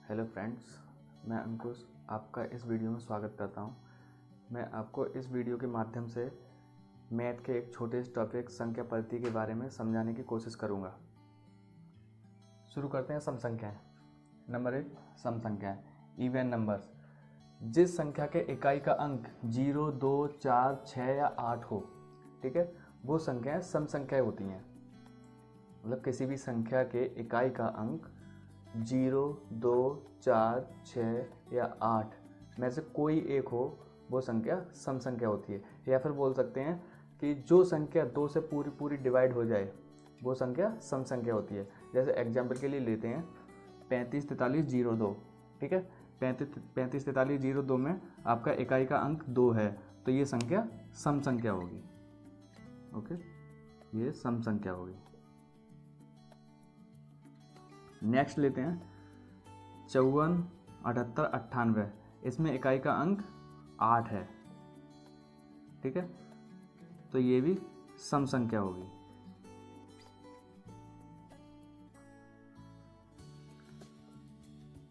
Hello friends, मैं अंकुश आपका इस वीडियो में स्वागत करता हूं। मैं आपको इस वीडियो के माध्यम से मैथ के एक छोटे से टॉपिक संख्या पद्धति के बारे में समझाने की कोशिश करूंगा। शुरू करते हैं सम संख्याएं। नंबर 1, सम संख्याएं, इवन नंबर्स। जिस संख्या के इकाई का अंक 0, 2, 4, 6 या 8 हो, ठीक है, वो संख्याएं सम संख्याएं होती हैं। मतलब किसी भी संख्या के इकाई का अंक 0, 2, 4, 6 या 8 में से कोई एक हो, वो संख्या सम संख्या होती है। या फिर बोल सकते हैं कि जो संख्या 2 से पूरी पूरी डिवाइड हो जाए वो संख्या सम संख्या होती है। जैसे एग्जाम्पल के लिए लेते हैं 35, 43, 02, ठीक है। 35, 43, 02 में आपका इकाई का अंक 2 है, तो ये संख्या सम संख्या होगी। ओके, ये सम संख्या होगी। नेक्स्ट लेते हैं 54, 78, 98। इसमें इकाई का अंक 8 है, ठीक है, तो ये भी सम संख्या होगी।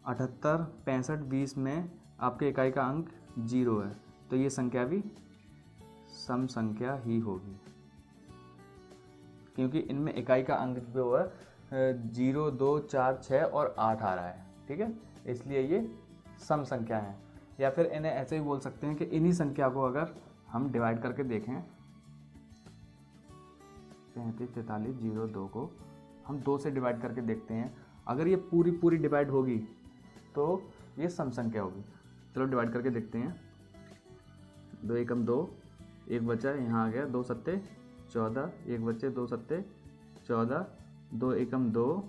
78, 65, 20 में आपके इकाई का अंक 0 है, तो ये संख्या भी सम संख्या ही होगी, क्योंकि इनमें इकाई का अंक जो है 0, 2, 4, 6 और 8 आ रहा है, ठीक है, इसलिए ये सम संख्या है। या फिर इन्हें ऐसे भी बोल सकते हैं कि इन्हीं संख्या को अगर हम डिवाइड करके देखें, 35, 43, 02 को हम 2 से डिवाइड करके देखते हैं, अगर ये पूरी पूरी डिवाइड होगी तो ये सम संख्या होगी। चलो डिवाइड करके देखते हैं। 2 एकम 2, एक बचा, यहाँ आ गया 2 सत्ते 14, एक बच्चे 2 सत्ते 14, 2 एकम 2,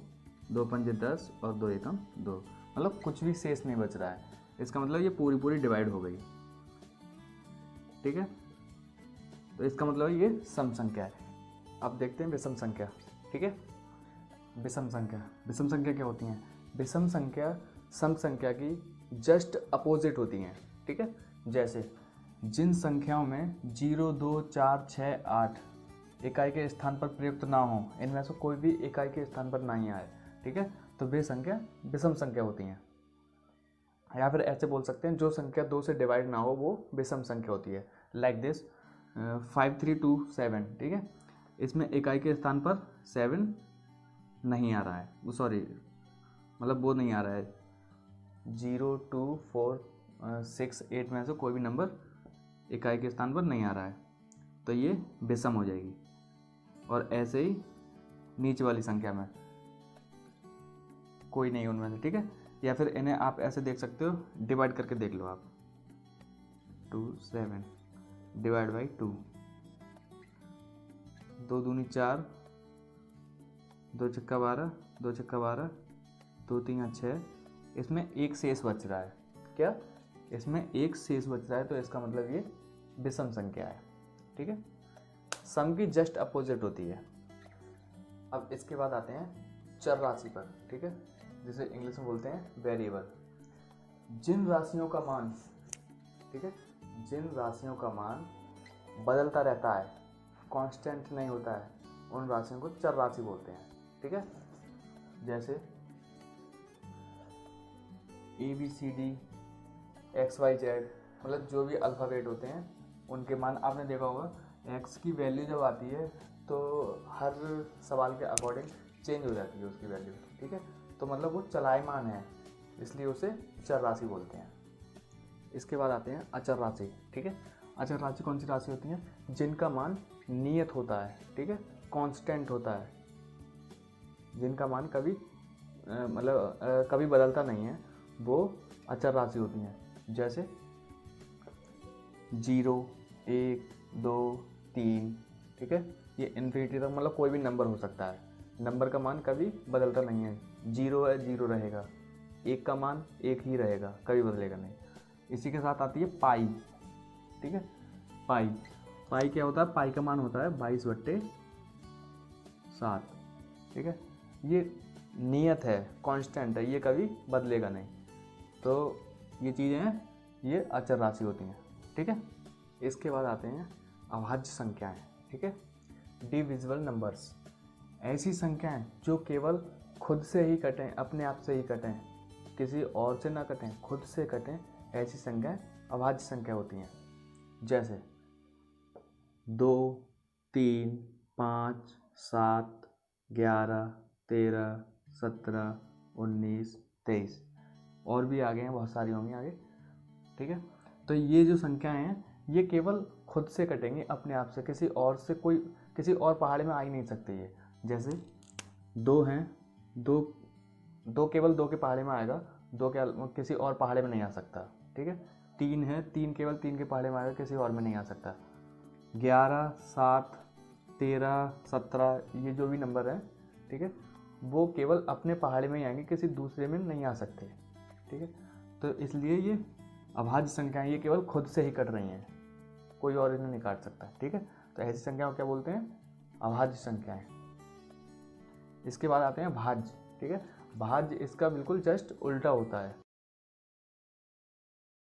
2 पंजे 10 और 2 एकम 2, मतलब कुछ भी शेष नहीं बच रहा है। इसका मतलब ये पूरी पूरी डिवाइड हो गई, ठीक है, तो इसका मतलब ये सम संख्या है। अब देखते हैं विषम संख्या, ठीक है। विषम संख्या क्या होती हैं? विषम संख्या सम संख्या की जस्ट अपोजिट होती हैं, ठीक है। जैसे जिन संख्याओं में 0, 2, 4, 6, 8 इकाई के स्थान पर प्रयुक्त ना हो, इनमें से कोई भी इकाई के स्थान पर नहीं आए, ठीक है, तो वे संख्या विषम संख्या होती हैं। या फिर ऐसे बोल सकते हैं जो संख्या 2 से डिवाइड ना हो वो विषम संख्या होती है। लाइक दिस 5, 3, 2, 7, ठीक है, इसमें इकाई के स्थान पर 7 नहीं आ रहा है, वो सॉरी मतलब वो नहीं आ रहा है, 0, 2, 4, 6, 8 में से कोई भी नंबर इकाई के स्थान पर नहीं आ रहा है, तो ये विषम हो जाएगी। और ऐसे ही नीचे वाली संख्या में कोई नहीं उनमें से, ठीक है। या फिर इन्हें आप ऐसे देख सकते हो, डिवाइड करके देख लो आप, 2, 7 डिवाइड बाई 2, 2 दूनी 4, 2 छक्का 12, 2 छक्का 12, 2 3 6, इसमें एक शेष बच रहा है। क्या? इसमें एक शेष बच रहा है, तो इसका मतलब ये विषम संख्या है, ठीक है। सम की जस्ट अपोजिट होती है। अब इसके बाद आते हैं चर राशि पर, ठीक है, जिसे इंग्लिश में बोलते हैं वेरिएबल। जिन राशियों का मान, ठीक है, जिन राशियों का मान बदलता रहता है, कांस्टेंट नहीं होता है, उन राशियों को चर राशि बोलते हैं, ठीक है। जैसे ABCD XYZ, मतलब जो भी अल्फ़ाबेट होते हैं उनके मान आपने देखा होगा। x की वैल्यू जब आती है तो हर सवाल के अकॉर्डिंग चेंज हो जाती है उसकी वैल्यू, ठीक है, तो मतलब वो चलायमान है, इसलिए उसे चर राशि बोलते हैं। इसके बाद आते हैं अचर राशि, ठीक है। अचर राशि कौन सी राशि होती हैं? जिनका मान नियत होता है, ठीक है, कांस्टेंट होता है, जिनका मान कभी कभी बदलता नहीं है, वो अचर राशि होती हैं। जैसे 0, 1, 2, 3, ठीक है, ये इन्फिनिटी तक मतलब कोई भी नंबर हो सकता है, नंबर का मान कभी बदलता नहीं है। 0 है 0 रहेगा, 1 का मान 1 ही रहेगा, कभी बदलेगा नहीं। इसी के साथ आती है पाई, ठीक है। पाई क्या होता है? पाई का मान होता है 22/7, ठीक है, ये नियत है, कांस्टेंट है, ये कभी बदलेगा नहीं, तो ये चीज़ें हैं, ये अचर राशि होती हैं, ठीक है। इसके बाद आते हैं अभाज्य संख्याएं, ठीक है, डिविजिबल नंबर्स। ऐसी संख्याएं जो केवल खुद से ही कटें, अपने आप से ही कटें, किसी और से ना कटें, खुद से कटें, ऐसी संख्याएं अभाज्य संख्या होती हैं। जैसे 2, 3, 5, 7, 11, 13, 17, 19, 23 और भी आगे हैं, बहुत सारी होंगी आगे। ठीक है, तो ये जो संख्याएं हैं ये केवल खुद से कटेंगी अपने आप से, किसी और से कोई किसी और पहाड़े में आ ही नहीं सकती ये। जैसे 2 हैं, 2 केवल 2 के पहाड़े में आएगा, 2 के किसी और पहाड़े में नहीं आ सकता। ठीक है, 3 है, 3 केवल 3 के पहाड़े में आएगा, किसी और में नहीं आ सकता। 11, 7, 13, 17 ये जो भी नंबर है, ठीक है, वो केवल अपने पहाड़े में ही आएंगे, किसी दूसरे में नहीं आ सकते। ठीक है, तो इसलिए ये अभाज्य संख्याएं ये केवल खुद से ही कट रही हैं, कोई और इन्हें नहीं काट सकता। ठीक है, तो ऐसी संख्याओं को क्या बोलते हैं? अभाज्य संख्याएं। इसके बाद आते हैं भाज्य। ठीक है, भाज्य इसका बिल्कुल जस्ट उल्टा होता है।